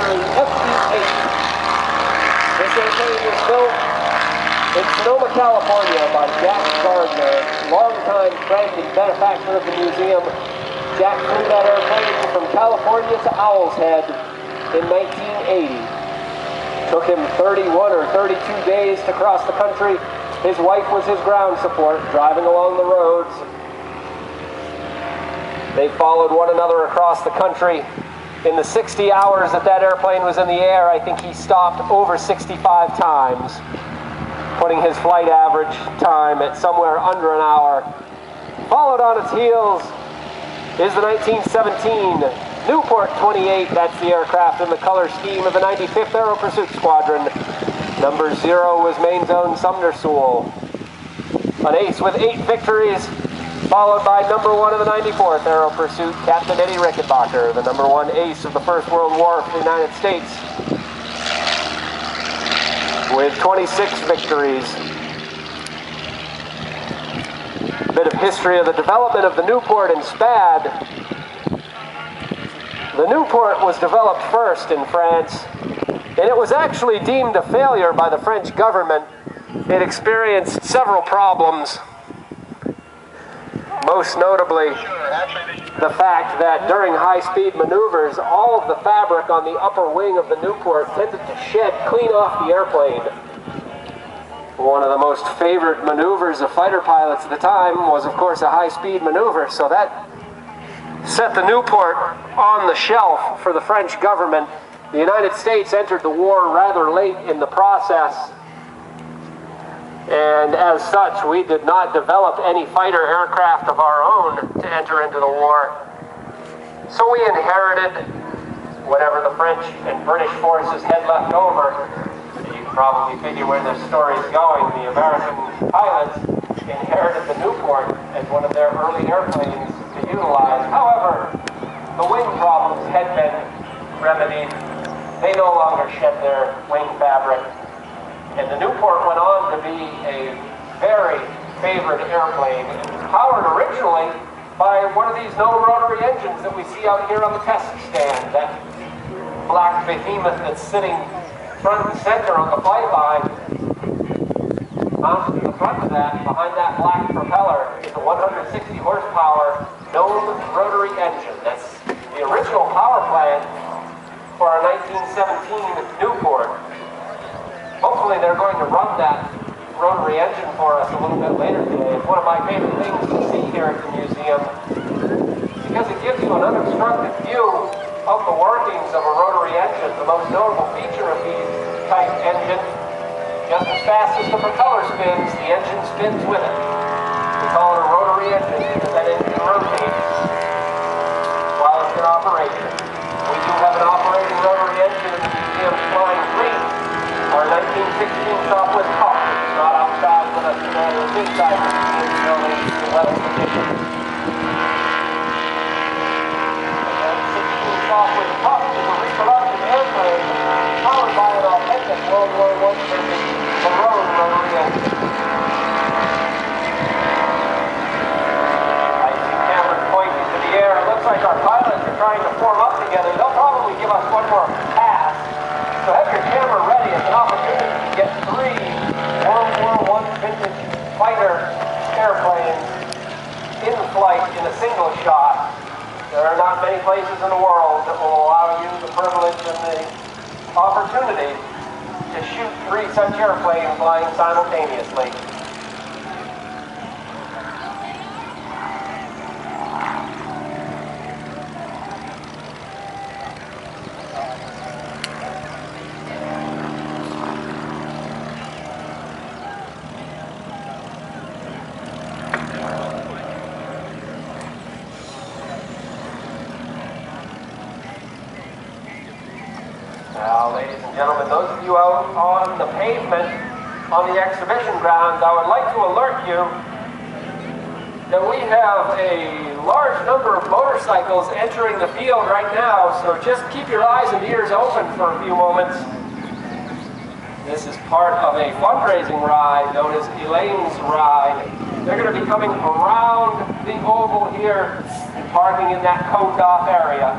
factory FE8. This airplane was built in Sonoma, California by Jack Gardner, longtime friend and benefactor of the museum. Jack flew that airplane from California to Owl's Head in 1980. Took him 31 or 32 days to cross the country. His wife was his ground support, driving along the roads. They followed one another across the country. In the 60 hours that that airplane was in the air, I think he stopped over 65 times, putting his flight average time at somewhere under an hour. Followed on its heels is the 1917 Newport 28. That's the aircraft in the color scheme of the 95th Aero Pursuit Squadron. Number 0 was Main Zone Sumner Sewell. An ace with 8 victories, followed by number 1 of the 94th Aero Pursuit, Captain Eddie Rickenbacker, the number 1 ace of the First World War for the United States, with 26 victories. A bit of history of the development of the Newport and SPAD. The Newport was developed first in France, and it was actually deemed a failure by the French government. It experienced several problems, most notably the fact that during high-speed maneuvers, all of the fabric on the upper wing of the Newport tended to shed clean off the airplane. One of the most favored maneuvers of fighter pilots at the time was, of course, a high-speed maneuver, so that set the Newport on the shelf for the French government. The United States entered the war rather late in the process, and as such, we did not develop any fighter aircraft of our own to enter into the war. So we inherited whatever the French and British forces had left over. You can probably figure where this story is going. The American pilots inherited the Newport as one of their early airplanes to utilize. However, the wing problems had been remedied. They no longer shed their wing fabric. And the Newport went on to be a very favored airplane. It was powered originally by one of these known rotary engines that we see out here on the test stand. That black behemoth that's sitting front and center on the flight line. Mounted to the front of that, behind that black propeller, is a 160 horsepower known rotary engine. That's the original power plant for our 1917 Newport. Hopefully they're going to run that rotary engine for us a little bit later today. It's one of my favorite things to see here at the museum because it gives you an unobstructed view of the workings of a rotary engine. The most notable feature of these type engines, just as fast as the propeller spins, the engine spins with it. We call it a rotary engine because that engine rotates while it's in operation. We do have an operating rotary engine in the museum's flying fleet. Our 1916 Southwest Pup, which is not outside with us today, or inside the museum building, the weather conditions. The 1916 Southwest Pup is a reproduction airplane powered by an authentic World War I vintage Marone rotary engine. I see cameras pointing to the air. It looks like our pilots are trying to form up together. They'll probably give us one more pass. So have your camera ready. It's an opportunity to get 3 World War I vintage fighter airplanes in flight in a single shot. There are not many places in the world that will allow you the privilege and the opportunity to shoot 3 such airplanes flying simultaneously. Now, ladies and gentlemen, those of you out on the pavement on the exhibition grounds, I would like to alert you that we have a large number of motorcycles entering the field right now, so just keep your eyes and ears open for a few moments. This is part of a fundraising ride known as Elaine's Ride. They're going to be coming around the oval here and parking in that cone off area.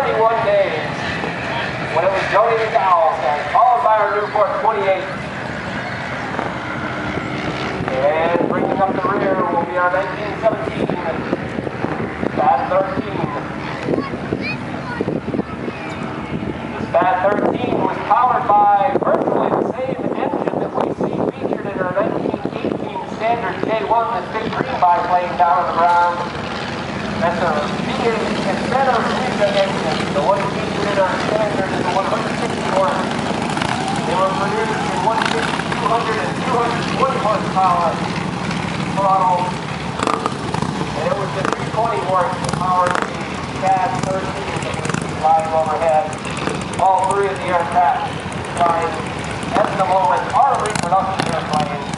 31 days when it was donated to Owlshead, followed by our Newport 28. And bringing up the rear will be our 1917 Bad 13. This Bad 13 was powered by virtually the same engine that we see featured in our 1918 standard J1, this big green biplane down on the ground. That's a instead of the engine, the one featured in our standard is the 160 horse. They were produced in 150, 200, and 220 horsepower throttle. And it was the 320 horse that powered the CAD 13 flying overhead. All three of the aircraft flying at the moment are reproduction airplanes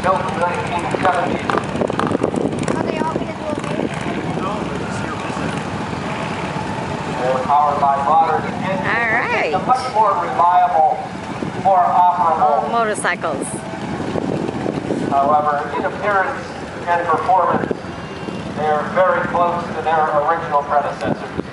built in the 1970s. They're powered by modern engines. All right. It's a much more reliable, more operable motorcycles. However, in appearance and performance, they are very close to their original predecessors.